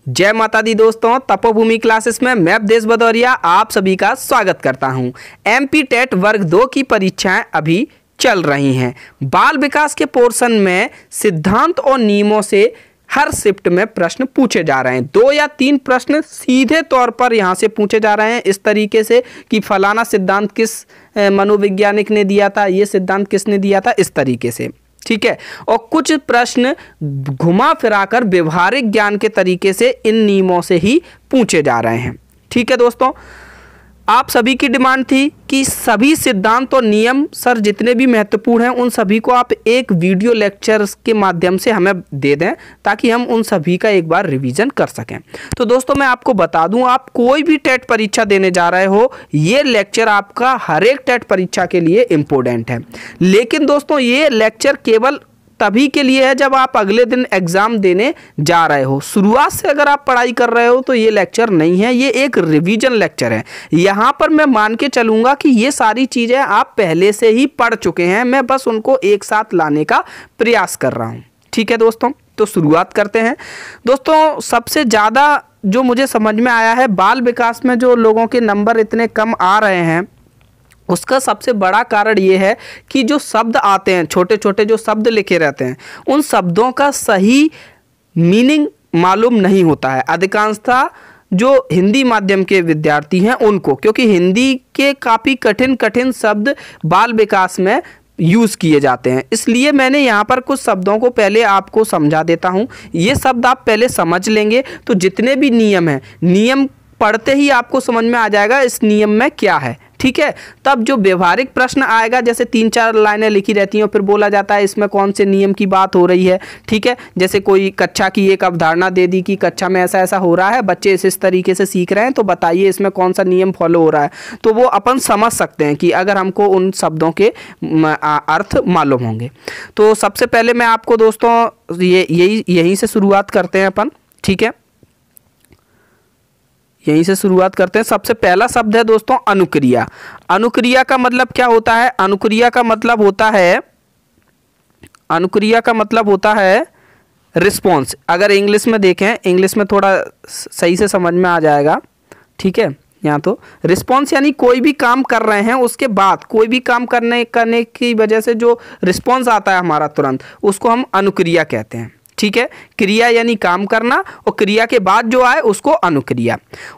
जय माता दी दोस्तों, तपोभूमि क्लासेस में मैं अवधेश भदौरिया आप सभी का स्वागत करता हूं। एमपी टेट वर्ग 2 की परीक्षाएं अभी चल रही हैं। बाल विकास के पोर्शन में सिद्धांत और नियमों से हर शिफ्ट में प्रश्न पूछे जा रहे हैं। 2 या 3 प्रश्न सीधे तौर पर यहाँ से पूछे जा रहे हैं, इस तरीके से कि फलाना सिद्धांत किस मनोवैज्ञानिक ने दिया था, ये सिद्धांत किसने दिया था, इस तरीके से, ठीक है। और कुछ प्रश्न घुमा फिराकर व्यवहारिक ज्ञान के तरीके से इन नियमों से ही पूछे जा रहे हैं, ठीक है दोस्तों। आप सभी की डिमांड थी कि सभी सिद्धांत और नियम सर जितने भी महत्वपूर्ण हैं उन सभी को आप एक वीडियो लेक्चर्स के माध्यम से हमें दे दें ताकि हम उन सभी का एक बार रिवीजन कर सकें। तो दोस्तों मैं आपको बता दूं, आप कोई भी टेट परीक्षा देने जा रहे हो, ये लेक्चर आपका हर एक टेट परीक्षा के लिए इम्पोर्टेंट है। लेकिन दोस्तों ये लेक्चर केवल तभी के लिए है जब आप अगले दिन एग्जाम देने जा रहे हो। शुरुआत से अगर आप पढ़ाई कर रहे हो तो ये लेक्चर नहीं है, ये एक रिवीजन लेक्चर है। यहाँ पर मैं मान के चलूँगा कि ये सारी चीज़ें आप पहले से ही पढ़ चुके हैं, मैं बस उनको एक साथ लाने का प्रयास कर रहा हूँ, ठीक है दोस्तों। तो शुरुआत करते हैं दोस्तों। सबसे ज़्यादा जो मुझे समझ में आया है, बाल विकास में जो लोगों के नंबर इतने कम आ रहे हैं उसका सबसे बड़ा कारण ये है कि जो शब्द आते हैं, छोटे छोटे जो शब्द लिखे रहते हैं, उन शब्दों का सही मीनिंग मालूम नहीं होता है अधिकांशतः जो हिंदी माध्यम के विद्यार्थी हैं उनको, क्योंकि हिंदी के काफ़ी कठिन कठिन शब्द बाल विकास में यूज़ किए जाते हैं। इसलिए मैंने यहाँ पर कुछ शब्दों को पहले आपको समझा देता हूँ। ये शब्द आप पहले समझ लेंगे तो जितने भी नियम हैं, नियम पढ़ते ही आपको समझ में आ जाएगा इस नियम में क्या है, ठीक है। तब जो व्यवहारिक प्रश्न आएगा, जैसे 3-4 लाइनें लिखी रहती हैं और फिर बोला जाता है इसमें कौन से नियम की बात हो रही है, ठीक है। जैसे कोई कक्षा की एक अवधारणा दे दी कि कक्षा में ऐसा ऐसा हो रहा है, बच्चे इस तरीके से सीख रहे हैं, तो बताइए इसमें कौन सा नियम फॉलो हो रहा है। तो वो अपन समझ सकते हैं कि अगर हमको उन शब्दों के अर्थ मालूम होंगे। तो सबसे पहले मैं आपको दोस्तों यहीं से शुरुआत करते हैं अपन, ठीक है, यहीं से शुरुआत करते हैं। सबसे पहला शब्द है दोस्तों अनुक्रिया। अनुक्रिया का मतलब क्या होता है? अनुक्रिया का मतलब होता है रिस्पॉन्स। अगर इंग्लिश में देखें, इंग्लिश में थोड़ा सही से समझ में आ जाएगा, ठीक है। यहाँ तो रिस्पॉन्स यानी कोई भी काम कर रहे हैं उसके बाद, कोई भी काम करने की वजह से जो रिस्पॉन्स आता है हमारा तुरंत, उसको हम अनुक्रिया कहते हैं, ठीक है। क्रिया यानी काम करना और क्रिया के बाद जो आए उसको अनुक्रिया।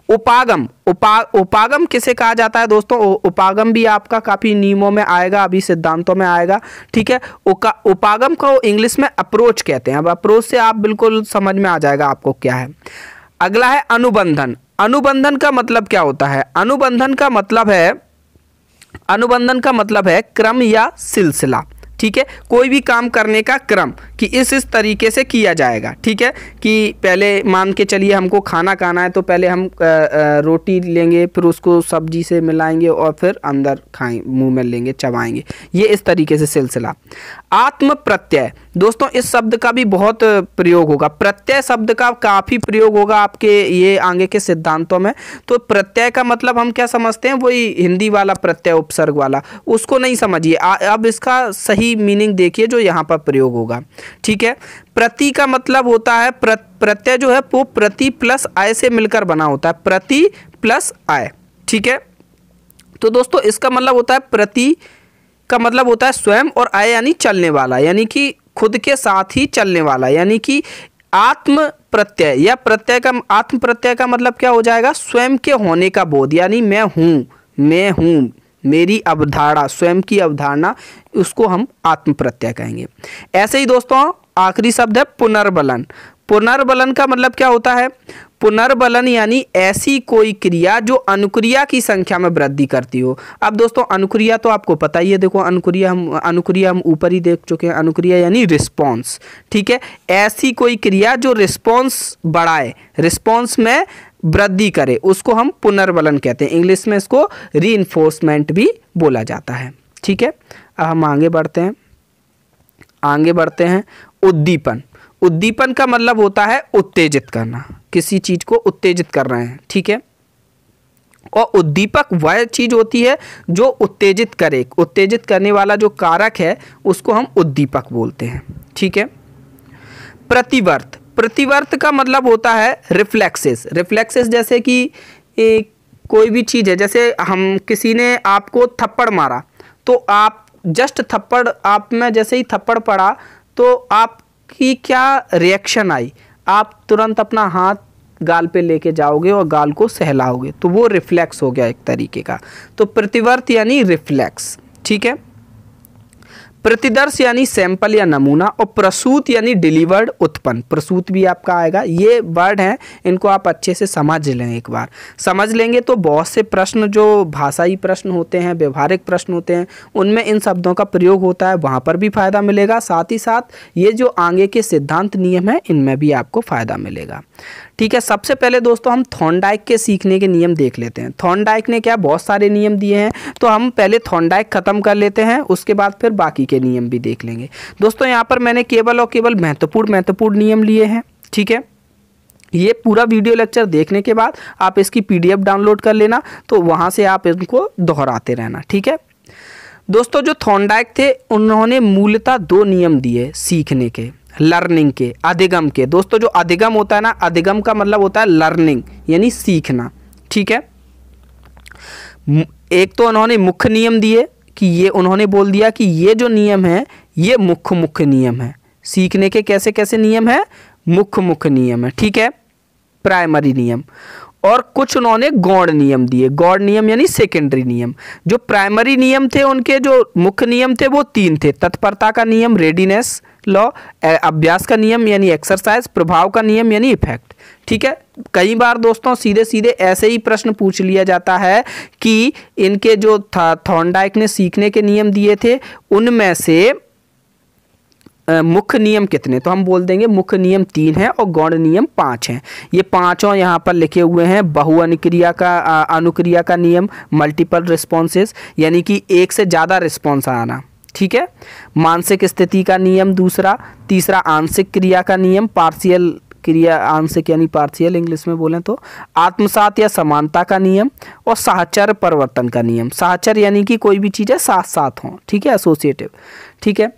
उपागम, उपागम किसे कहा जाता है दोस्तों? उपागम भी आपका काफ़ी नियमों में आएगा, अभी सिद्धांतों में आएगा, ठीक है। उपागम को इंग्लिश में अप्रोच कहते हैं। अब अप्रोच से आप बिल्कुल समझ में आ जाएगा आपको क्या है। अगला है अनुबंधन। अनुबंधन का मतलब क्या होता है? अनुबंधन का मतलब है क्रम या सिलसिला, ठीक है। कोई भी काम करने का क्रम कि इस तरीके से किया जाएगा, ठीक है। कि पहले मान के चलिए हमको खाना खाना है तो पहले हम रोटी लेंगे, फिर उसको सब्जी से मिलाएंगे और फिर अंदर खाएंगे, मुंह में लेंगे, चबाएंगे, ये इस तरीके से सिलसिला। आत्म प्रत्यय दोस्तों, इस शब्द का भी बहुत प्रयोग होगा। प्रत्यय शब्द का काफ़ी प्रयोग होगा आपके ये आगे के सिद्धांतों में। तो प्रत्यय का मतलब हम क्या समझते हैं? वही हिंदी वाला प्रत्यय, उपसर्ग वाला, उसको नहीं समझिए। अब इसका सही मीनिंग देखिए जो यहाँ पर प्रयोग होगा, ठीक है। प्रति का मतलब होता है, प्रत्यय जो है वो प्रति प्लस आय से मिलकर बना होता है, प्रति प्लस आय, ठीक है। तो दोस्तों इसका मतलब होता है, प्रति का मतलब होता है स्वयं, और आय यानी चलने वाला, यानी कि खुद के साथ ही चलने वाला, यानी कि आत्म प्रत्यय या प्रत्यय का, आत्म प्रत्यय का मतलब क्या हो जाएगा? स्वयं के होने का बोध, यानी मैं हूँ, मेरी अवधारणा, स्वयं की अवधारणा, उसको हम आत्म प्रत्यय कहेंगे। ऐसे ही दोस्तों आखिरी शब्द है पुनर्बलन। पुनर्बलन का मतलब क्या होता है? पुनर्बलन यानी ऐसी कोई क्रिया जो अनुक्रिया की संख्या में वृद्धि करती हो। अब दोस्तों अनुक्रिया तो आपको पता ही है, देखो अनुक्रिया हम ऊपर ही देख चुके हैं। अनुक्रिया यानी रिस्पॉन्स, ठीक है। ऐसी कोई क्रिया जो रिस्पॉन्स बढ़ाए, रिस्पॉन्स में वृद्धि करे, उसको हम पुनर्बलन कहते हैं। इंग्लिश में इसको रीइंफोर्समेंट भी बोला जाता है, ठीक है। अब हम आगे बढ़ते हैं। उद्दीपन। उद्दीपन का मतलब होता है उत्तेजित करना, किसी चीज को उत्तेजित कर रहे हैं, ठीक है। और उद्दीपक वह चीज होती है जो उत्तेजित करे, उत्तेजित करने वाला जो कारक है उसको हम उद्दीपक बोलते हैं, ठीक है। प्रतिवर्त। प्रतिवर्त का मतलब होता है रिफ्लेक्सेस। रिफ्लेक्सेस जैसे कि कोई भी चीज़ है, जैसे हम किसी ने आपको थप्पड़ मारा तो आप जस्ट थप्पड़ आप में जैसे ही थप्पड़ पड़ा तो आपकी क्या रिएक्शन आई, आप तुरंत अपना हाथ गाल पे लेके जाओगे और गाल को सहलाओगे, तो वो रिफ्लेक्स हो गया एक तरीके का। तो प्रतिवर्त यानी रिफ्लेक्स, ठीक है। प्रतिदर्श यानी सैंपल या नमूना, और प्रसूत यानी डिलीवर्ड उत्पन्न। प्रसूत भी आपका आएगा। ये वर्ड हैं, इनको आप अच्छे से समझ लें। एक बार समझ लेंगे तो बहुत से प्रश्न जो भाषाई प्रश्न होते हैं, व्यवहारिक प्रश्न होते हैं, उनमें इन शब्दों का प्रयोग होता है, वहाँ पर भी फायदा मिलेगा। साथ ही साथ ये जो आगे के सिद्धांत नियम हैं, इनमें भी आपको फायदा मिलेगा, ठीक है। सबसे पहले दोस्तों हम थॉर्नडाइक के सीखने के नियम देख लेते हैं। थॉर्नडाइक ने क्या बहुत सारे नियम दिए हैं, तो हम पहले थॉर्नडाइक खत्म कर लेते हैं, उसके बाद फिर बाकी के नियम भी देख लेंगे। दोस्तों यहाँ पर मैंने केवल और केवल महत्वपूर्ण नियम लिए हैं, ठीक है। ये पूरा वीडियो लेक्चर देखने के बाद आप इसकी PDF डाउनलोड कर लेना, तो वहाँ से आप इनको दोहराते रहना, ठीक है। दोस्तों जो थॉर्नडाइक थे, उन्होंने मूलतः 2 नियम दिए सीखने के, लर्निंग के, अधिगम के। दोस्तों जो अधिगम होता है ना, अधिगम का मतलब होता है लर्निंग यानी सीखना, ठीक है। एक तो उन्होंने मुख्य नियम दिए कि ये उन्होंने बोल दिया कि ये जो नियम है ये मुख्य नियम है। सीखने के कैसे कैसे नियम है, मुख्य नियम है, ठीक है, प्राइमरी नियम। और कुछ उन्होंने गौण नियम दिए। गौण नियम यानी सेकेंडरी नियम। जो प्राइमरी नियम थे उनके, जो मुख्य नियम थे वो 3 थे। तत्परता का नियम रेडीनेस लॉ, अभ्यास का नियम यानी एक्सरसाइज, प्रभाव का नियम यानी इफेक्ट, ठीक है। कई बार दोस्तों सीधे सीधे ऐसे ही प्रश्न पूछ लिया जाता है कि इनके जो थॉर्नडाइक ने सीखने के नियम दिए थे उनमें से मुख्य नियम कितने, तो हम बोल देंगे मुख्य नियम 3 हैं और गौण नियम 5 हैं। ये पांचों यहाँ पर लिखे हुए हैं। बहु अनुक्रिया का नियम, मल्टीपल रिस्पॉन्सेस यानी कि एक से ज़्यादा रिस्पॉन्स आना, ठीक है। मानसिक स्थिति का नियम दूसरा। तीसरा आंशिक क्रिया का नियम, पार्शियल क्रिया, आंशिक यानी पार्शियल इंग्लिश में बोलें तो। आत्मसात या समानता का नियम और साहचर्य परिवर्तन का नियम। साहचर्य यानी कि कोई भी चीज़ें साथ साथ हों, ठीक है, एसोसिएटिव, ठीक है।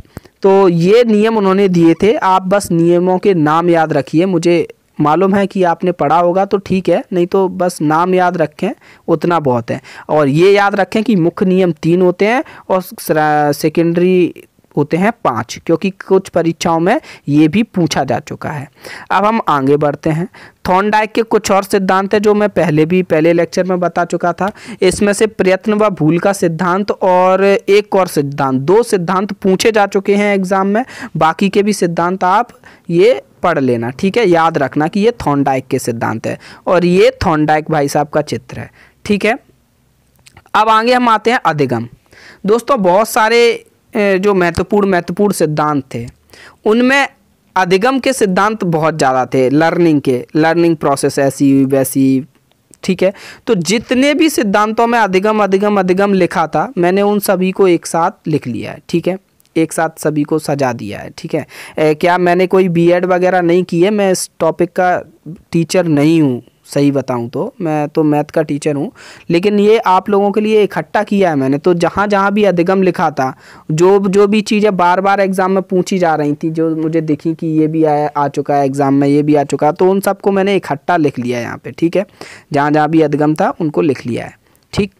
तो ये नियम उन्होंने दिए थे। आप बस नियमों के नाम याद रखिए। मुझे मालूम है कि आपने पढ़ा होगा तो ठीक है, नहीं तो बस नाम याद रखें, उतना बहुत है। और ये याद रखें कि मुख्य नियम 3 होते हैं और सेकेंडरी होते हैं 5, क्योंकि कुछ परीक्षाओं में ये भी पूछा जा चुका है। अब हम आगे बढ़ते हैं। थॉर्नडाइक के कुछ और सिद्धांत हैं जो मैं पहले लेक्चर में बता चुका था। इसमें से प्रयत्न व भूल का सिद्धांत और एक और सिद्धांत, 2 सिद्धांत पूछे जा चुके हैं एग्जाम में। बाकी के भी सिद्धांत आप ये पढ़ लेना, ठीक है। याद रखना कि ये थॉर्नडाइक के सिद्धांत है और ये थॉर्नडाइक भाई साहब का चित्र है, ठीक है। अब आगे हम आते हैं अधिगम। दोस्तों बहुत सारे जो महत्वपूर्ण सिद्धांत थे उनमें अधिगम के सिद्धांत बहुत ज़्यादा थे। लर्निंग प्रोसेस ऐसी वैसी, ठीक है। तो जितने भी सिद्धांतों में अधिगम लिखा था, मैंने उन सभी को एक साथ लिख लिया है, ठीक है, एक साथ सभी को सजा दिया है, ठीक है। क्या मैंने कोई B.Ed वगैरह नहीं की है, मैं इस टॉपिक का टीचर नहीं हूँ, सही बताऊं तो मैं तो मैथ का टीचर हूं, लेकिन ये आप लोगों के लिए इकट्ठा किया है मैंने। तो जहाँ जहाँ भी अधिगम लिखा था, जो भी चीज़ें बार बार एग्जाम में पूछी जा रही थी, जो मुझे दिखी कि ये भी आ चुका है एग्जाम में, ये भी आ चुका है, तो उन सबको मैंने इकट्ठा लिख लिया है यहाँ पे, ठीक है। जहाँ जहाँ भी अधिगम था उनको लिख लिया है, ठीक।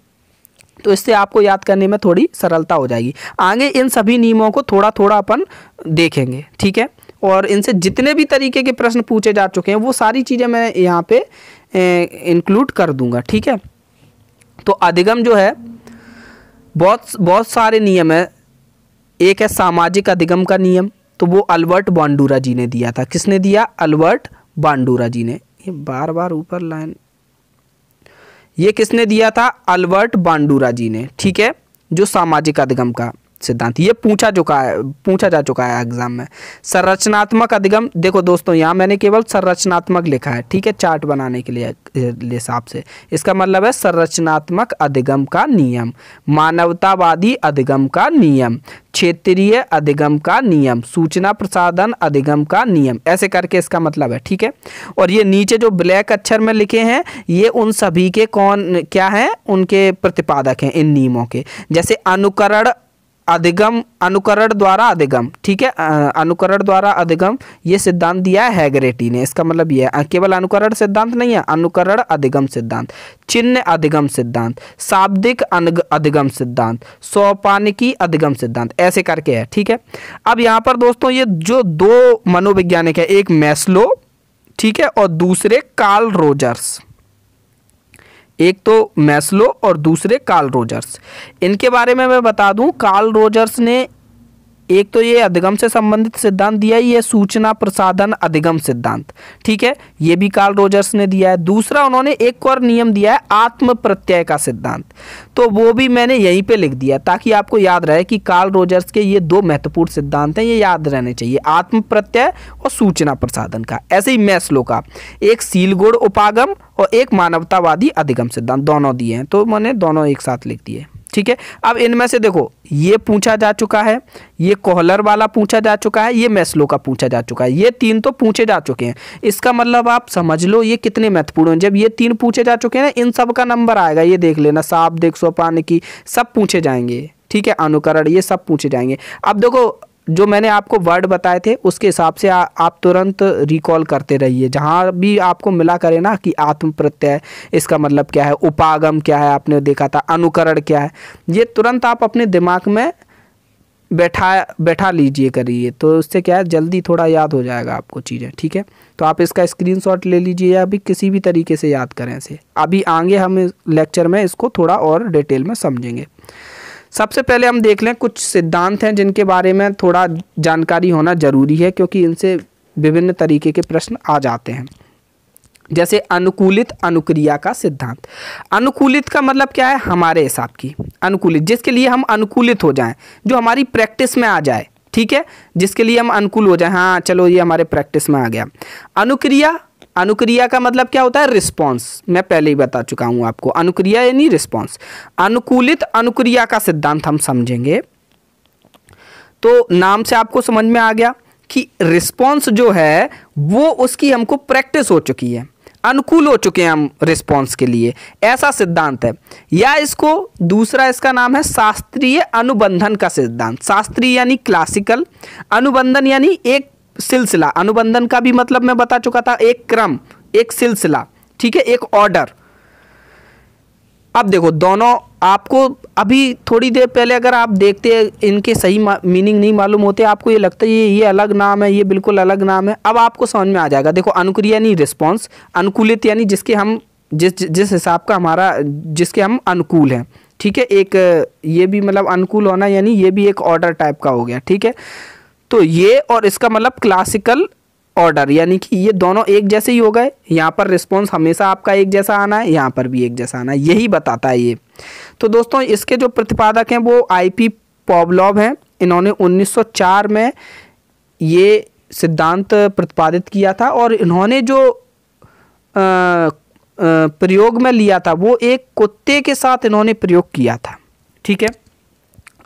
तो इससे आपको याद करने में थोड़ी सरलता हो जाएगी। आगे इन सभी नियमों को थोड़ा थोड़ा अपन देखेंगे, ठीक है। और इनसे जितने भी तरीके के प्रश्न पूछे जा चुके हैं वो सारी चीज़ें मैं यहाँ पे इंक्लूड कर दूंगा, ठीक है। तो अधिगम जो है बहुत सारे नियम है। एक है सामाजिक अधिगम का नियम, तो वो अल्बर्ट बांडुरा जी ने दिया था। किसने दिया? अल्बर्ट बांडुरा जी ने। ये बार बार ऊपर लाइन, ये किसने दिया था? अल्बर्ट बांडुरा जी ने, ठीक है। जो सामाजिक अधिगम का सिद्धांत, ये पूछा जा चुका है एग्जाम में। संरचनात्मक अधिगम, देखो दोस्तों यहाँ मैंने केवल संरचनात्मक लिखा है, ठीक है, चार्ट बनाने के लिए हिसाब से। इसका मतलब है संरचनात्मक अधिगम का नियम, मानवतावादी अधिगम का नियम, क्षेत्रीय अधिगम का नियम, सूचना प्रसाधन अधिगम का नियम, ऐसे करके इसका मतलब है, ठीक है। और ये नीचे जो ब्लैक अक्षर में लिखे हैं ये उन सभी के क्या हैं, उनके प्रतिपादक हैं इन नियमों के। जैसे अनुकरण अधिगम, अनुकरण द्वारा अधिगम, ठीक है, अनुकरण द्वारा अधिगम, ये सिद्धांत दिया है हैगरेटी ने। इसका मतलब ये है केवल अनुकरण सिद्धांत नहीं है, अनुकरण अधिगम सिद्धांत, चिन्ह अधिगम सिद्धांत, शाब्दिक अधिगम सिद्धांत, सोपानिकी अधिगम सिद्धांत, ऐसे करके है, ठीक है। अब यहाँ पर दोस्तों ये जो दो मनोवैज्ञानिक है, एक मैस्लो, ठीक है, और दूसरे कार्ल रोजर्स, एक तो मैस्लो और दूसरे कार्ल रोजर्स। इनके बारे में मैं बता दूं, कार्ल रोजर्स ने एक तो ये अधिगम से संबंधित सिद्धांत दिया है, ये सूचना प्रसाधन अधिगम सिद्धांत, ठीक है, ये भी कार्ल रोजर्स ने दिया है। दूसरा उन्होंने एक और नियम दिया है आत्म प्रत्यय का सिद्धांत, तो वो भी मैंने यहीं पे लिख दिया ताकि आपको याद रहे कि कार्ल रोजर्स के ये दो महत्वपूर्ण सिद्धांत हैं, ये याद रहने चाहिए, आत्म प्रत्यय और सूचना प्रसाधन का। ऐसे ही मैस्लो का एक सीलगुण उपागम और एक मानवतावादी अधिगम सिद्धांत, दोनों दिए हैं, तो मैंने दोनों एक साथ लिख दिए, ठीक है। अब इनमें से देखो ये पूछा जा चुका है, ये कोहलर वाला पूछा जा चुका है, ये मैस्लो का पूछा जा चुका है, ये तीन तो पूछे जा चुके हैं। इसका मतलब आप समझ लो ये कितने महत्वपूर्ण हैं। जब ये तीन पूछे जा चुके हैं ना, इन सब का नंबर आएगा, ये देख लेना, शाब्दिक, सोपानिकी सब पूछे जाएंगे, ठीक है, अनुकरण, ये सब पूछे जाएंगे। अब देखो जो मैंने आपको वर्ड बताए थे उसके हिसाब से आप तुरंत रिकॉल करते रहिए, जहाँ भी आपको मिला करे ना कि आत्म प्रत्यय इसका मतलब क्या है, उपागम क्या है, आपने देखा था, अनुकरण क्या है, ये तुरंत आप अपने दिमाग में बैठा लीजिए करिए, तो उससे क्या है जल्दी थोड़ा याद हो जाएगा आपको चीज़ें, ठीक है। तो आप इसका स्क्रीनशॉट ले लीजिए या अभी किसी भी तरीके से याद करें इसे। अभी आगे हम लेक्चर में इसको थोड़ा और डिटेल में समझेंगे। सबसे पहले हम देख लें कुछ सिद्धांत हैं जिनके बारे में थोड़ा जानकारी होना जरूरी है, क्योंकि इनसे विभिन्न तरीके के प्रश्न आ जाते हैं। जैसे अनुकूलित अनुक्रिया का सिद्धांत। अनुकूलित का मतलब क्या है, हमारे हिसाब की, अनुकूलित जिसके लिए हम अनुकूलित हो जाएं, जो हमारी प्रैक्टिस में आ जाए, ठीक है, जिसके लिए हम अनुकूल हो जाए, हाँ चलो ये हमारे प्रैक्टिस में आ गया। अनुक्रिया, अनुक्रिया का मतलब क्या होता है, रिस्पॉन्स, मैं पहले ही बता चुका हूं आपको, अनुक्रिया यानी रिस्पॉन्स। अनुकूलित अनुक्रिया का सिद्धांत हम समझेंगे, तो नाम से आपको समझ में आ गया कि रिस्पॉन्स जो है वो उसकी हमको प्रैक्टिस हो चुकी है, अनुकूल हो चुके हैं हम रिस्पॉन्स के लिए, ऐसा सिद्धांत है। या इसको दूसरा इसका नाम है शास्त्रीय अनुबंधन का सिद्धांत। शास्त्रीय यानी क्लासिकल, अनुबंधन यानी एक सिलसिला, अनुबंधन का भी मतलब मैं बता चुका था, एक क्रम, एक सिलसिला, ठीक है, एक ऑर्डर। अब देखो दोनों आपको अभी थोड़ी देर पहले अगर आप देखते हैं इनके सही मीनिंग नहीं मालूम होते, आपको ये लगता है ये अलग नाम है, ये बिल्कुल अलग नाम है, अब आपको समझ में आ जाएगा। देखो अनुक्रिया यानी रिस्पॉन्स, अनुकूलित यानी जिसके हम जिस हिसाब का हमारा, जिसके हम अनुकूल हैं, ठीक है, एक ये भी मतलब अनुकूल होना यानी ये भी एक ऑर्डर टाइप का हो गया, ठीक है। तो ये और इसका मतलब क्लासिकल ऑर्डर, यानी कि ये दोनों एक जैसे ही हो गए, यहाँ पर रिस्पॉन्स हमेशा आपका एक जैसा आना है, यहाँ पर भी एक जैसा आना है, यही बताता है ये। तो दोस्तों इसके जो प्रतिपादक हैं वो आईपी पॉवलोव हैं, इन्होंने 1904 में ये सिद्धांत प्रतिपादित किया था, और इन्होंने जो प्रयोग में लिया था वो एक कुत्ते के साथ इन्होंने प्रयोग किया था, ठीक है।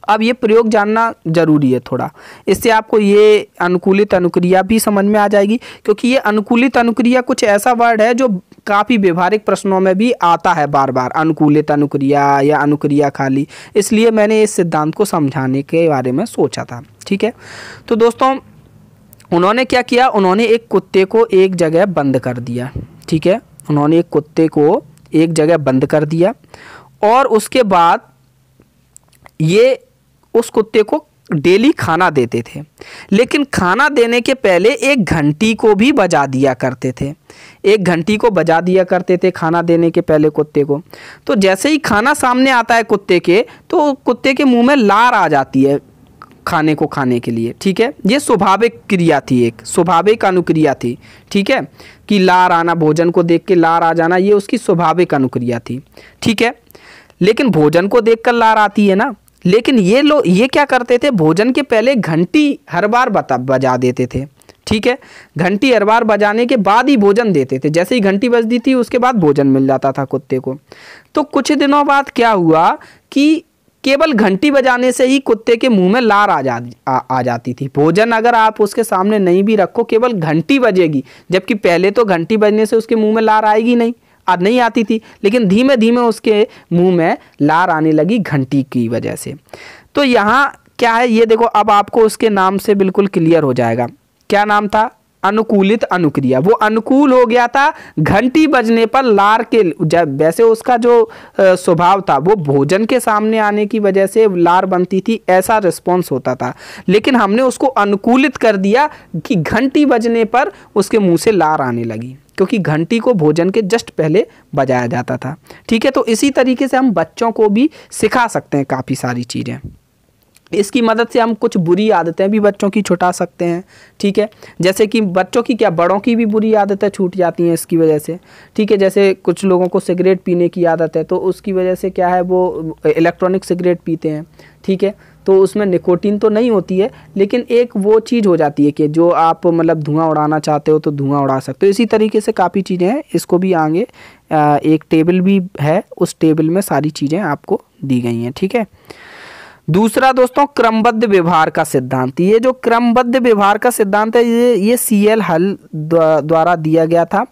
अब ये प्रयोग जानना जरूरी है थोड़ा, इससे आपको ये अनुकूलित अनुक्रिया भी समझ में आ जाएगी, क्योंकि ये अनुकूलित अनुक्रिया कुछ ऐसा वर्ड है जो काफ़ी व्यवहारिक प्रश्नों में भी आता है बार बार, अनुकूलित अनुक्रिया या अनुक्रिया खाली, इसलिए मैंने इस सिद्धांत को समझाने के बारे में सोचा था, ठीक है। तो दोस्तों उन्होंने क्या किया, उन्होंने एक कुत्ते को एक जगह बंद कर दिया, ठीक है, उन्होंने एक कुत्ते को एक जगह बंद कर दिया, और उसके बाद ये उस कुत्ते को डेली खाना देते थे, लेकिन खाना देने के पहले एक घंटी को भी बजा दिया करते थे, एक घंटी को बजा दिया करते थे खाना देने के पहले कुत्ते को। तो जैसे ही खाना सामने आता है कुत्ते के, तो कुत्ते के मुंह में लार आ जाती है खाने को खाने के लिए, ठीक है। ये स्वाभाविक क्रिया थी, एक स्वाभाविक अनुक्रिया थी, ठीक है, कि लार आना, भोजन को देख के लार आ जाना, ये उसकी स्वाभाविक अनुक्रिया थी, ठीक है। लेकिन भोजन को देखकर लार आती है ना, लेकिन ये लोग ये क्या करते थे, भोजन के पहले घंटी हर बार बजा देते थे, ठीक है, घंटी हर बार बजाने के बाद ही भोजन देते थे, जैसे ही घंटी बजती थी उसके बाद भोजन मिल जाता था कुत्ते को। तो कुछ दिनों बाद क्या हुआ कि केवल घंटी बजाने से ही कुत्ते के मुंह में लार आ जाती थी। भोजन अगर आप उसके सामने नहीं भी रखो, केवल घंटी बजेगी, जबकि पहले तो घंटी बजने से उसके मुंह में लार आएगी नहीं आती थी, लेकिन धीमे धीमे उसके मुंह में लार आने लगी घंटी की वजह से। तो यहाँ क्या है ये देखो, अब आपको उसके नाम से बिल्कुल क्लियर हो जाएगा। क्या नाम था? अनुकूलित अनुक्रिया। वो अनुकूल हो गया था घंटी बजने पर लार के, जब वैसे उसका जो स्वभाव था वो भोजन के सामने आने की वजह से लार बनती थी, ऐसा रिस्पॉन्स होता था, लेकिन हमने उसको अनुकूलित कर दिया कि घंटी बजने पर उसके मुंह से लार आने लगी, क्योंकि घंटी को भोजन के जस्ट पहले बजाया जाता था। ठीक है, तो इसी तरीके से हम बच्चों को भी सिखा सकते हैं काफ़ी सारी चीज़ें। इसकी मदद से हम कुछ बुरी आदतें भी बच्चों की छुटा सकते हैं। ठीक है, जैसे कि बच्चों की क्या, बड़ों की भी बुरी आदतें छूट जाती हैं इसकी वजह से। ठीक है, जैसे कुछ लोगों को सिगरेट पीने की आदत है, तो उसकी वजह से क्या है, वो इलेक्ट्रॉनिक सिगरेट पीते हैं। ठीक है, तो उसमें निकोटीन तो नहीं होती है, लेकिन एक वो चीज़ हो जाती है कि जो आप मतलब धुआं उड़ाना चाहते हो तो धुआं उड़ा सकते हो। इसी तरीके से काफ़ी चीज़ें हैं, इसको भी आगे एक टेबल भी है, उस टेबल में सारी चीज़ें आपको दी गई हैं। ठीक है, दूसरा दोस्तों क्रमबद्ध व्यवहार का सिद्धांत। ये जो क्रमबद्ध व्यवहार का सिद्धांत है ये CL हल द्वारा दिया गया था।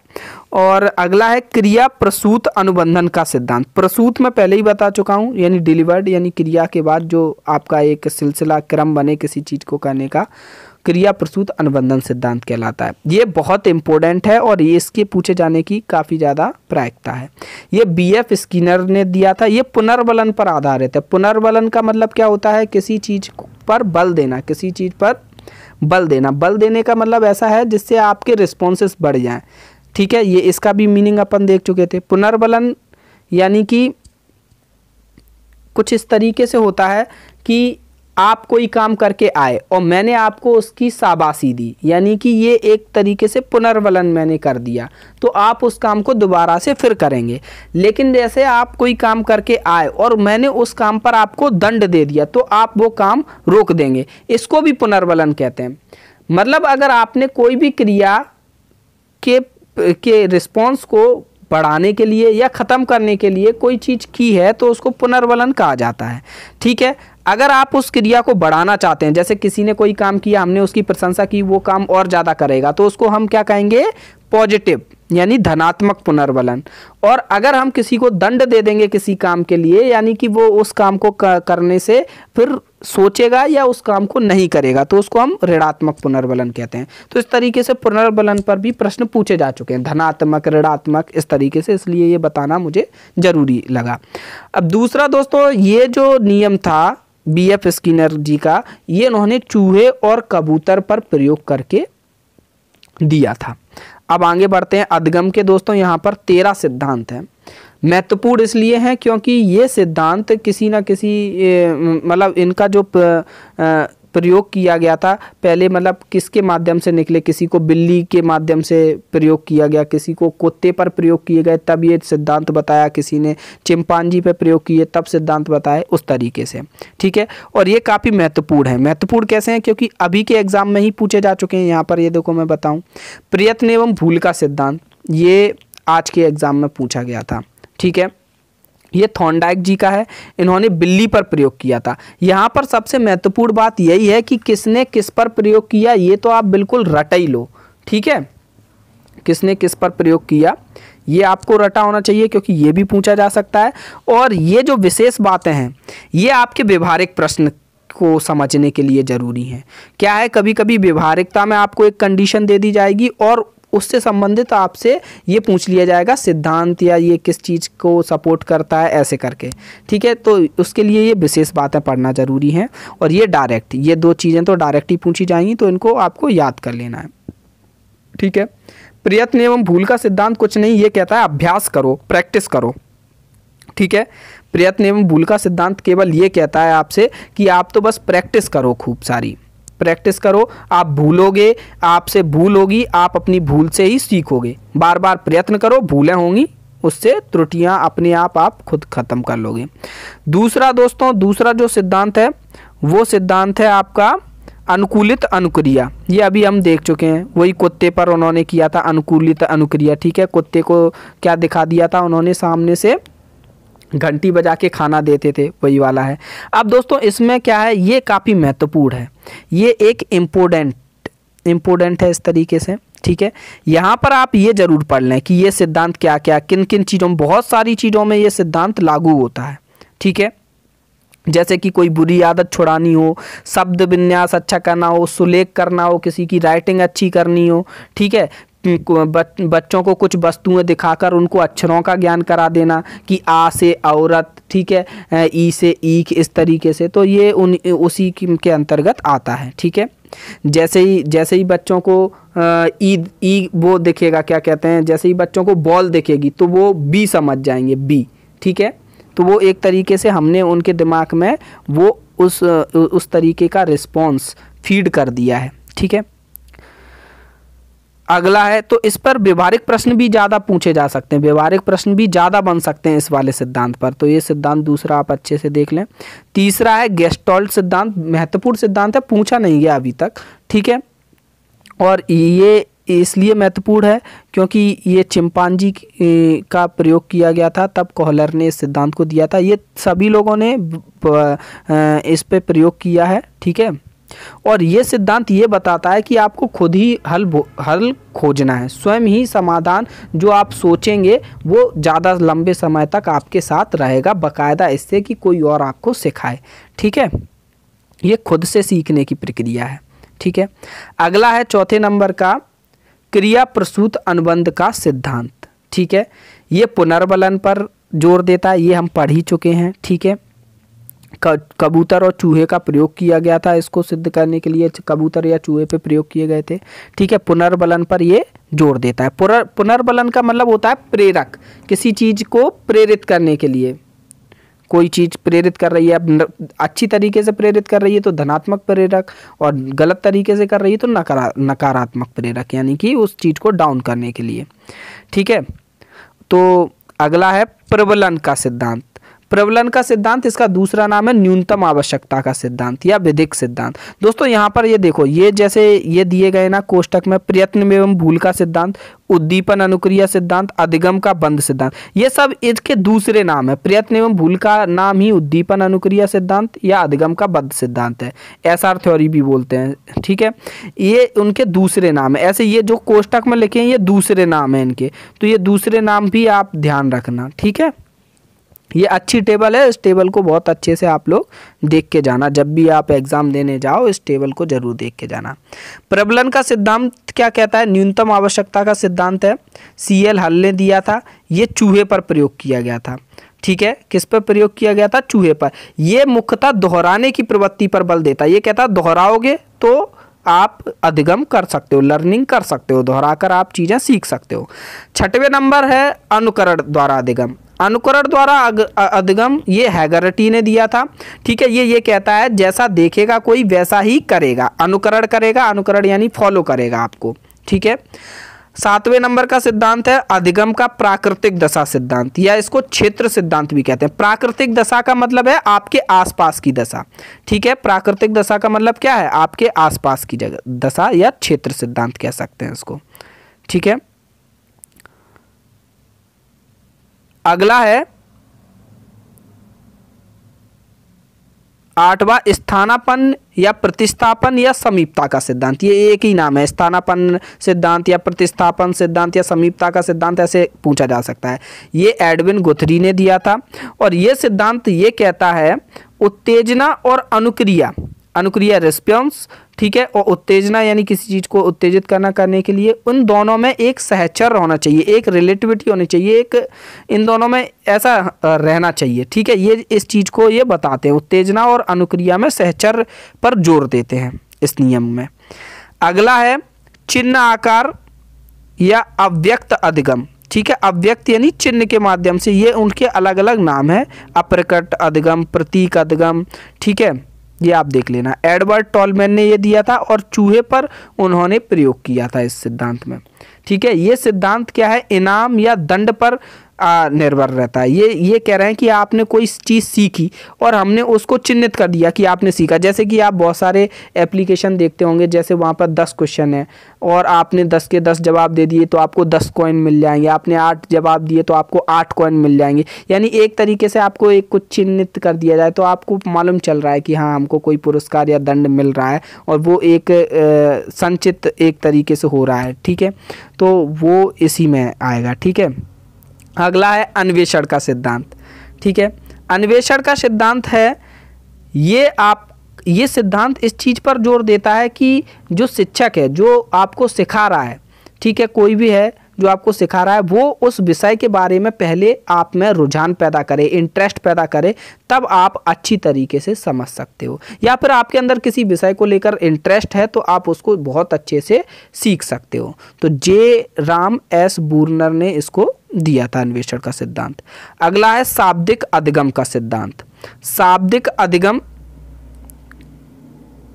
और अगला है क्रिया प्रसूत अनुबंधन का सिद्धांत। प्रसूत मैं पहले ही बता चुका हूँ, यानी डिलीवर्ड, यानी क्रिया के बाद जो आपका एक सिलसिला क्रम बने किसी चीज़ को करने का, क्रिया प्रसूत अनुबंधन सिद्धांत कहलाता है। ये बहुत इंपॉर्टेंट है और ये इसके पूछे जाने की काफ़ी ज़्यादा प्रायिकता है। ये BF स्किनर ने दिया था। ये पुनर्बलन पर आधारित है। पुनर्बलन का मतलब क्या होता है? किसी चीज़ पर बल देना, किसी चीज़ पर बल देना। बल देने का मतलब ऐसा है जिससे आपके रिस्पॉन्सेस बढ़ जाएं। ठीक है, ये इसका भी मीनिंग अपन देख चुके थे। पुनर्बलन यानी कि कुछ इस तरीके से होता है कि आप कोई काम करके आए और मैंने आपको उसकी शाबाशी दी, यानी कि ये एक तरीके से पुनर्बलन मैंने कर दिया, तो आप उस काम को दोबारा से फिर करेंगे। लेकिन जैसे आप कोई काम करके आए और मैंने उस काम पर आपको दंड दे दिया, तो आप वो काम रोक देंगे। इसको भी पुनर्बलन कहते हैं। मतलब अगर आपने कोई भी क्रिया के रिस्पॉन्स को बढ़ाने के लिए या ख़त्म करने के लिए कोई चीज़ की है, तो उसको पुनर्बलन कहा जाता है। ठीक है, अगर आप उस क्रिया को बढ़ाना चाहते हैं, जैसे किसी ने कोई काम किया, हमने उसकी प्रशंसा की, वो काम और ज़्यादा करेगा, तो उसको हम क्या कहेंगे? पॉजिटिव, यानी धनात्मक पुनर्बलन। और अगर हम किसी को दंड दे देंगे किसी काम के लिए, यानी कि वो उस काम को करने से फिर सोचेगा या उस काम को नहीं करेगा, तो उसको हम ऋणात्मक पुनर्बलन कहते हैं। तो इस तरीके से पुनर्बलन पर भी प्रश्न पूछे जा चुके हैं, धनात्मक, ऋणात्मक, इस तरीके से, इसलिए ये बताना मुझे जरूरी लगा। अब दूसरा दोस्तों, ये जो नियम था BF स्किनर जी का, ये उन्होंने चूहे और कबूतर पर प्रयोग करके दिया था। अब आगे बढ़ते हैं अधगम के दोस्तों। यहाँ पर 13 सिद्धांत हैं। महत्वपूर्ण इसलिए हैं क्योंकि ये सिद्धांत किसी न किसी मतलब इनका जो प्रयोग किया गया था पहले, मतलब किसके माध्यम से निकले? किसी को बिल्ली के माध्यम से प्रयोग किया गया, किसी को कुत्ते पर प्रयोग किए गए, तब ये सिद्धांत बताया, किसी ने चिंपांजी पर प्रयोग किए तब सिद्धांत बताए, उस तरीके से। ठीक है, और ये काफ़ी महत्वपूर्ण है। महत्वपूर्ण कैसे हैं? क्योंकि अभी के एग्जाम में ही पूछे जा चुके हैं। यहाँ पर ये देखो मैं बताऊँ, प्रयत्न एवं भूल का सिद्धांत, ये आज के एग्जाम में पूछा गया था। ठीक है, ये थॉर्नडाइक जी का है, इन्होंने बिल्ली पर प्रयोग किया था। यहाँ पर सबसे महत्वपूर्ण बात यही है कि किसने किस पर प्रयोग किया, ये तो आप बिल्कुल रट ही लो। ठीक है, किसने किस पर प्रयोग किया ये आपको रटा होना चाहिए, क्योंकि ये भी पूछा जा सकता है। और ये जो विशेष बातें हैं ये आपके व्यवहारिक प्रश्न को समझने के लिए ज़रूरी है। क्या है, कभी कभी व्यवहारिकता में आपको एक कंडीशन दे दी जाएगी और उससे संबंधित आपसे ये पूछ लिया जाएगा सिद्धांत या ये किस चीज़ को सपोर्ट करता है, ऐसे करके। ठीक है, तो उसके लिए ये विशेष बातें पढ़ना ज़रूरी है। और ये डायरेक्ट, ये दो चीज़ें तो डायरेक्ट ही पूछी जाएंगी, तो इनको आपको याद कर लेना है। ठीक है, प्रयत्न एवं भूल का सिद्धांत कुछ नहीं, ये कहता है अभ्यास करो, प्रैक्टिस करो। ठीक है, प्रयत्न एवं भूल का सिद्धांत केवल ये कहता है आपसे कि आप तो बस प्रैक्टिस करो, खूब सारी प्रैक्टिस करो, आप भूलोगे, आपसे भूल होगी, आप अपनी भूल से ही सीखोगे। बार बार प्रयत्न करो, भूलें होंगी, उससे त्रुटियां अपने आप खुद खत्म कर लोगे। दूसरा दोस्तों, दूसरा जो सिद्धांत है वो सिद्धांत है आपका अनुकूलित अनुक्रिया। ये अभी हम देख चुके हैं, वही कुत्ते पर उन्होंने किया था अनुकूलित अनुक्रिया। ठीक है, कुत्ते को क्या दिखा दिया था उन्होंने? सामने से घंटी बजा के खाना देते थे, वही वाला है। अब दोस्तों इसमें क्या है, ये काफ़ी महत्वपूर्ण है, ये एक इम्पोर्टेंट है इस तरीके से। ठीक है, यहाँ पर आप ये जरूर पढ़ लें कि ये सिद्धांत क्या क्या, किन किन चीज़ों में, बहुत सारी चीज़ों में ये सिद्धांत लागू होता है। ठीक है, जैसे कि कोई बुरी आदत छुड़ानी हो, शब्द विन्यास अच्छा करना हो, सुलेख करना हो, किसी की राइटिंग अच्छी करनी हो, ठीक है। बच्चों को कुछ वस्तुएं दिखाकर उनको अक्षरों का ज्ञान करा देना कि आ से औरत, ठीक है, ई से ईख, इस तरीके से, तो ये उसी के अंतर्गत आता है, ठीक है। जैसे ही बच्चों को ई वो दिखेगा, क्या कहते हैं, जैसे ही बच्चों को बॉल दिखेगी तो वो बी समझ जाएंगे, बी, ठीक है। तो वो एक तरीके से हमने उनके दिमाग में वो उस तरीके का रिस्पॉन्स फीड कर दिया है, ठीक है। अगला है, तो इस पर व्यवहारिक प्रश्न भी ज़्यादा पूछे जा सकते हैं, व्यवहारिक प्रश्न भी ज़्यादा बन सकते हैं इस वाले सिद्धांत पर। तो ये सिद्धांत दूसरा आप अच्छे से देख लें। तीसरा है गेस्टॉल्ट सिद्धांत, महत्वपूर्ण सिद्धांत है, पूछा नहीं गया अभी तक, ठीक है। और ये इसलिए महत्वपूर्ण है क्योंकि ये चिंपांजी का प्रयोग किया गया था, तब कोहलर ने इस सिद्धांत को दिया था। ये सभी लोगों ने इस पे प्रयोग किया है, ठीक है। और ये सिद्धांत ये बताता है कि आपको खुद ही हल खोजना है, स्वयं ही समाधान जो आप सोचेंगे वो ज़्यादा लंबे समय तक आपके साथ रहेगा, बाकायदा इससे कि कोई और आपको सिखाए, ठीक है। ये खुद से सीखने की प्रक्रिया है, ठीक है। अगला है चौथे नंबर का क्रिया प्रसूत अनुबंध का सिद्धांत, ठीक है। ये पुनर्बलन पर जोर देता है, ये हम पढ़ ही चुके हैं, ठीक है। कबूतर और चूहे का प्रयोग किया गया था, इसको सिद्ध करने के लिए कबूतर या चूहे पे प्रयोग किए गए थे, ठीक है। पुनर्बलन पर ये जोर देता है। पुनर्बलन का मतलब होता है प्रेरक, किसी चीज़ को प्रेरित करने के लिए। कोई चीज़ प्रेरित कर रही है, अब अच्छी तरीके से प्रेरित कर रही है तो धनात्मक प्रेरक, और गलत तरीके से कर रही है तो नकारात्मक प्रेरक, यानी कि उस चीज़ को डाउन करने के लिए, ठीक है। तो अगला है प्रबलन का सिद्धांत। प्रबलन का सिद्धांत, इसका दूसरा नाम है न्यूनतम आवश्यकता का सिद्धांत या विधिक सिद्धांत। दोस्तों यहाँ पर ये देखो, ये जैसे ये दिए गए ना कोष्टक में, प्रयत्न एवं भूल का सिद्धांत, उद्दीपन अनुक्रिया सिद्धांत, अधिगम का बंध सिद्धांत, ये सब इसके दूसरे नाम है। प्रयत्न एवं भूल का नाम ही उद्दीपन अनुक्रिया सिद्धांत या अधिगम का बंध सिद्धांत है, एसआर थ्योरी भी बोलते हैं, ठीक है। ये उनके दूसरे नाम है। ऐसे ये जो कोष्टक में लिखे हैं ये दूसरे नाम है इनके, तो ये दूसरे नाम भी आप ध्यान रखना, ठीक है। ये अच्छी टेबल है, इस टेबल को बहुत अच्छे से आप लोग देख के जाना, जब भी आप एग्जाम देने जाओ इस टेबल को जरूर देख के जाना। प्रबलन का सिद्धांत क्या कहता है? न्यूनतम आवश्यकता का सिद्धांत है, सीएल हल ने दिया था, ये चूहे पर प्रयोग किया गया था, ठीक है। किस पर प्रयोग किया गया था? चूहे पर। ये मुख्यतः दोहराने की प्रवृत्ति पर बल देता है। ये कहता है दोहराओगे तो आप अधिगम कर सकते हो, लर्निंग कर सकते हो, दोहराकर आप चीज़ें सीख सकते हो। छठवें नंबर है अनुकरण द्वारा अधिगम। अनुकरण द्वारा अधिगम ये हैगर्टी ने दिया था, ठीक है। ये कहता है जैसा देखेगा कोई वैसा ही करेगा, अनुकरण करेगा, अनुकरण यानी फॉलो करेगा आपको, ठीक है। सातवें नंबर का सिद्धांत है अधिगम का प्राकृतिक दशा सिद्धांत, या इसको क्षेत्र सिद्धांत भी कहते हैं। प्राकृतिक दशा का मतलब है आपके आसपास की दशा, ठीक है। प्राकृतिक दशा का मतलब क्या है? आपके आसपास की जगह दशा, या क्षेत्र सिद्धांत कह सकते हैं इसको, ठीक है। अगला है आठवां स्थानापन्न या प्रतिस्थापन या समीपता का सिद्धांत। ये एक ही नाम है, स्थानापन्न सिद्धांत या प्रतिस्थापन सिद्धांत या समीपता का सिद्धांत, ऐसे पूछा जा सकता है। ये एडविन गुथरी ने दिया था, और ये सिद्धांत ये कहता है उत्तेजना और अनुक्रिया, अनुक्रिया रिस्पॉन्स, ठीक है, और उत्तेजना यानी किसी चीज़ को उत्तेजित करने के लिए उन दोनों में एक सहचर होना चाहिए, एक रिलेटिविटी होनी चाहिए, एक इन दोनों में ऐसा रहना चाहिए, ठीक है। ये इस चीज़ को ये बताते हैं, उत्तेजना और अनुक्रिया में सहचर पर जोर देते हैं इस नियम में। अगला है चिन्ह आकार या अव्यक्त अधिगम, ठीक है। अव्यक्त यानी चिन्ह के माध्यम से, ये उनके अलग अलग नाम है, अप्रकट अधिगम, प्रतीक अधिगम, ठीक है। ये आप देख लेना। एडवर्ड टॉलमैन ने ये दिया था, और चूहे पर उन्होंने प्रयोग किया था इस सिद्धांत में, ठीक है। ये सिद्धांत क्या है? इनाम या दंड पर निर्भर रहता है। ये कह रहे हैं कि आपने कोई चीज़ सीखी और हमने उसको चिन्हित कर दिया कि आपने सीखा। जैसे कि आप बहुत सारे एप्लीकेशन देखते होंगे, जैसे वहाँ पर 10 क्वेश्चन है और आपने 10 के 10 जवाब दे दिए तो आपको 10 कॉइन मिल जाएंगे, आपने 8 जवाब दिए तो आपको 8 कॉइन मिल जाएंगे। यानी एक तरीके से आपको एक कुछ चिन्हित कर दिया जाए तो आपको मालूम चल रहा है कि हाँ हमको कोई पुरस्कार या दंड मिल रहा है, और वो एक संचित एक तरीके से हो रहा है, ठीक है। तो वो इसी में आएगा, ठीक है। अगला है अन्वेषण का सिद्धांत, ठीक है। अन्वेषण का सिद्धांत है ये सिद्धांत इस चीज़ पर जोर देता है कि जो शिक्षक है, जो आपको सिखा रहा है, ठीक है, कोई भी है जो आपको सिखा रहा है, वो उस विषय के बारे में पहले आप में रुझान पैदा करे, इंटरेस्ट पैदा करे, तब आप अच्छी तरीके से समझ सकते हो। या फिर आपके अंदर किसी विषय को लेकर इंटरेस्ट है तो आप उसको बहुत अच्छे से सीख सकते हो। तो जे राम एस बूरनर ने इसको दिया था अन्वेषण का सिद्धांत। अगला है शाब्दिक अधिगम का सिद्धांत। शाब्दिक अधिगम,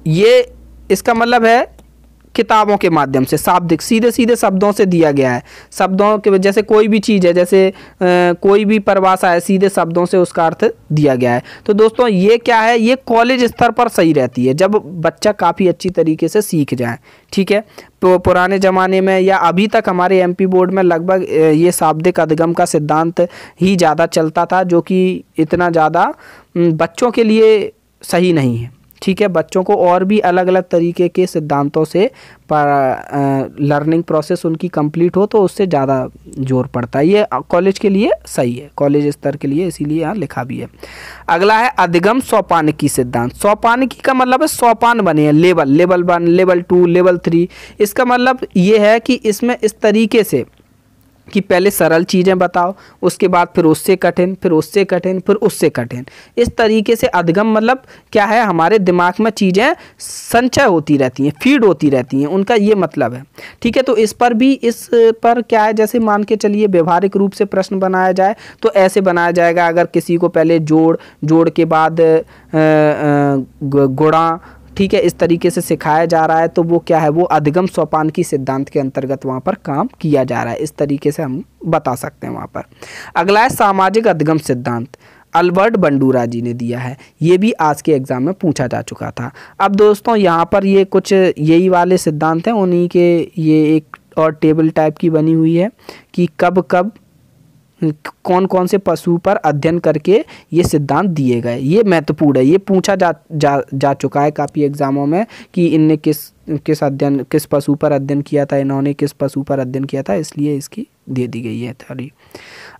ये इसका मतलब है किताबों के माध्यम से, शाब्दिक सीधे सीधे शब्दों से दिया गया है। शब्दों के, जैसे कोई भी चीज़ है, जैसे कोई भी परिभाषा है, सीधे शब्दों से उसका अर्थ दिया गया है। तो दोस्तों ये क्या है, ये कॉलेज स्तर पर सही रहती है जब बच्चा काफ़ी अच्छी तरीके से सीख जाए, ठीक है। तो पुराने ज़माने में या अभी तक हमारे एमपी बोर्ड में लगभग ये शाब्दिक अधिगम का सिद्धांत ही ज़्यादा चलता था, जो कि इतना ज़्यादा बच्चों के लिए सही नहीं है, ठीक है। बच्चों को और भी अलग अलग तरीके के सिद्धांतों से लर्निंग प्रोसेस उनकी कंप्लीट हो तो उससे ज़्यादा जोर पड़ता है। ये कॉलेज के लिए सही है, कॉलेज स्तर के लिए, इसीलिए यहाँ लिखा भी है। अगला है अधिगम सोपानिकी सिद्धांत। सोपानिकी का मतलब है सोपान बने हैं, लेवल, लेवल 1, लेवल 2, लेवल 3। इसका मतलब ये है कि इसमें इस तरीके से कि पहले सरल चीज़ें बताओ, उसके बाद फिर उससे कठिन, फिर उससे कठिन, फिर उससे कठिन। इस तरीके से अधिगम मतलब क्या है, हमारे दिमाग में चीज़ें संचय होती रहती हैं, फीड होती रहती हैं, उनका ये मतलब है, ठीक है। तो इस पर क्या है, जैसे मान के चलिए व्यवहारिक रूप से प्रश्न बनाया जाए तो ऐसे बनाया जाएगा। अगर किसी को पहले जोड़ के बाद गुणा, ठीक है, इस तरीके से सिखाया जा रहा है तो वो क्या है, वो अधिगम सोपान की सिद्धांत के अंतर्गत वहाँ पर काम किया जा रहा है। इस तरीके से हम बता सकते हैं वहाँ पर। अगला है सामाजिक अधिगम सिद्धांत। अल्बर्ट बंडूरा जी ने दिया है, ये भी आज के एग्जाम में पूछा जा चुका था। अब दोस्तों यहाँ पर ये कुछ यही वाले सिद्धांत हैं, उन्हीं के ये एक और टेबल टाइप की बनी हुई है कि कब कब कौन कौन से पशु पर अध्ययन करके ये सिद्धांत दिए गए। ये महत्वपूर्ण है, ये पूछा जा चुका है काफ़ी एग्जामों में कि इनने किस पशु पर अध्ययन किया था, इन्होंने किस पशु पर अध्ययन किया था, इसलिए इसकी दे दी गई है थ्योरी।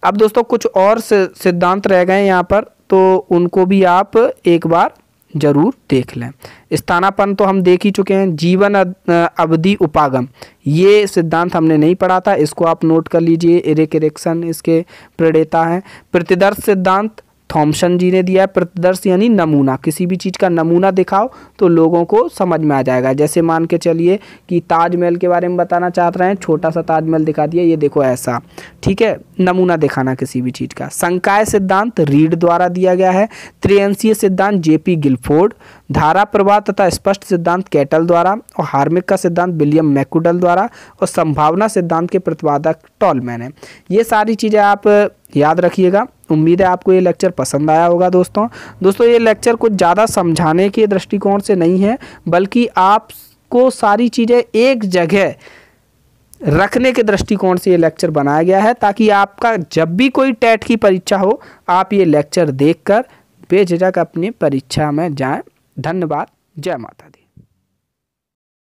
अब दोस्तों कुछ और सिद्धांत रह गए यहाँ पर, तो उनको भी आप एक बार जरूर देख लें। स्थानापन्न तो हम देख ही चुके हैं। जीवन अवधि उपागम, ये सिद्धांत हमने नहीं पढ़ा था, इसको आप नोट कर लीजिए। एरिक एरिक्सन इसके प्रणेता हैं। प्रतिदर्श सिद्धांत थॉमसन जी ने दिया है। प्रतिदर्श यानी नमूना, किसी भी चीज़ का नमूना दिखाओ तो लोगों को समझ में आ जाएगा। जैसे मान के चलिए कि ताजमहल के बारे में बताना चाह रहे हैं, छोटा सा ताजमहल दिखा दिया, ये देखो ऐसा, ठीक है, नमूना दिखाना किसी भी चीज़ का। संकाय सिद्धांत रीड द्वारा दिया गया है। त्रिअंशीय सिद्धांत जेपी गिलफोर्ड। धारा प्रवाह तथा स्पष्ट सिद्धांत कैटल द्वारा, और हार्मिक का सिद्धांत विलियम मैकुडल द्वारा, और संभावना सिद्धांत के प्रतिपादक टॉलमैन है। ये सारी चीज़ें आप याद रखिएगा। उम्मीद है आपको ये लेक्चर पसंद आया होगा। दोस्तों ये लेक्चर कुछ ज़्यादा समझाने के दृष्टिकोण से नहीं है, बल्कि आपको सारी चीज़ें एक जगह रखने के दृष्टिकोण से ये लेक्चर बनाया गया है, ताकि आपका जब भी कोई टेट की परीक्षा हो आप ये लेक्चर देखकर बेझिझक अपनी परीक्षा में जाएं। धन्यवाद। जय माता दी।